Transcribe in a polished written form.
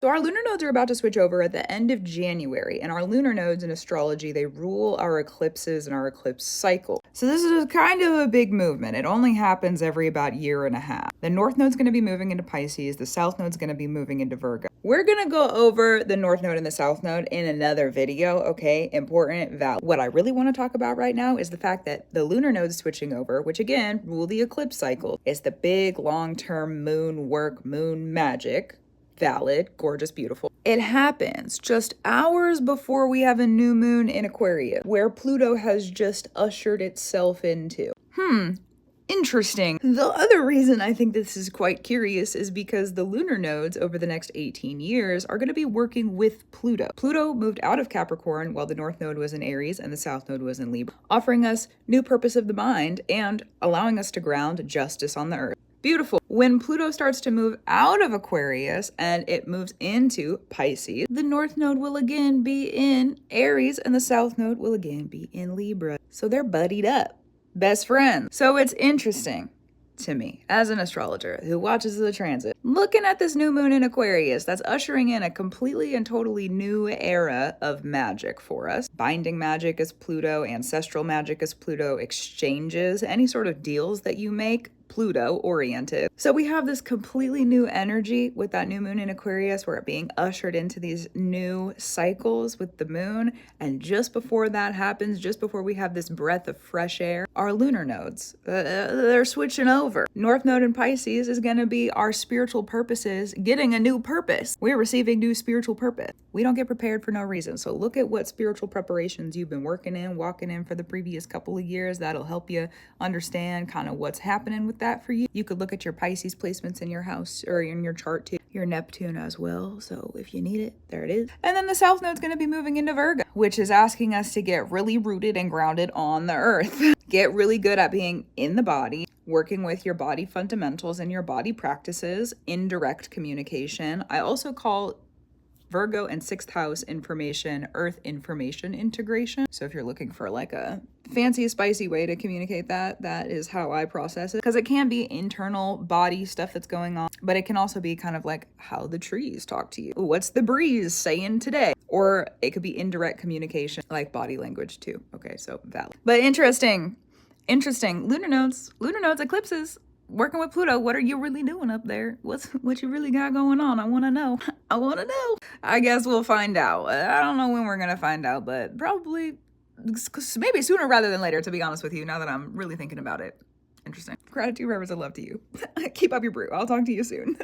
So our lunar nodes are about to switch over at the end of January, and our lunar nodes in astrology, they rule our eclipses and our eclipse cycle. So this is kind of a big movement. It only happens every about year and a half. The north node's going to be moving into Pisces, the south node's going to be moving into Virgo. We're going to go over the north node and the south node in another video, okay? Important, valid. What I really want to talk about right now is the fact that the lunar nodes switching over, which again, rule the eclipse cycle, is the big long-term moon work, moon magic. Valid, gorgeous, beautiful. It happens just hours before we have a new moon in Aquarius, where Pluto has just ushered itself into. Interesting. The other reason I think this is quite curious is because the lunar nodes over the next 18 years are going to be working with Pluto. Pluto moved out of Capricorn while the north node was in Aries and the south node was in Libra, offering us new purpose of the mind and allowing us to ground justice on the earth. Beautiful. When Pluto starts to move out of Aquarius and it moves into Pisces, the north node will again be in Aries and the south node will again be in Libra. So they're buddied up. Best friends. So it's interesting to me as an astrologer who watches the transit, looking at this new moon in Aquarius that's ushering in a completely and totally new era of magic for us. Binding magic is Pluto, ancestral magic is Pluto, exchanges, any sort of deals that you make, Pluto oriented. So we have this completely new energy with that new moon in Aquarius. We're being ushered into these new cycles with the moon. And just before that happens, just before we have this breath of fresh air, our lunar nodes, they're switching over. North node in Pisces is going to be our spiritual purposes getting a new purpose. We're receiving new spiritual purpose. We don't get prepared for no reason. So look at what spiritual preparations you've been walking in for the previous couple of years. That'll help you understand kind of what's happening with that for you. You could look at your Pisces placements in your house or in your chart too, your Neptune as well. So if you need it, there it is. And then the south node's going to be moving into Virgo, which is asking us to get really rooted and grounded on the earth. Get really good at being in the body, working with your body fundamentals and your body practices, indirect communication. I also call Virgo and sixth house information, earth information integration. So if you're looking for like a fancy, spicy way to communicate that, that is how I process it. Because it can be internal body stuff that's going on, but it can also be kind of like how the trees talk to you. What's the breeze saying today? Or it could be indirect communication, like body language too. Okay, so valid. But interesting. Lunar nodes, eclipses. Working with Pluto, what are you really doing up there? What you really got going on? I want to know. I guess we'll find out. I don't know when we're going to find out, but probably maybe sooner rather than later, to be honest with you, now that I'm really thinking about it. Interesting. Gratitude, reverence, and love to you. Keep up your brew. I'll talk to you soon.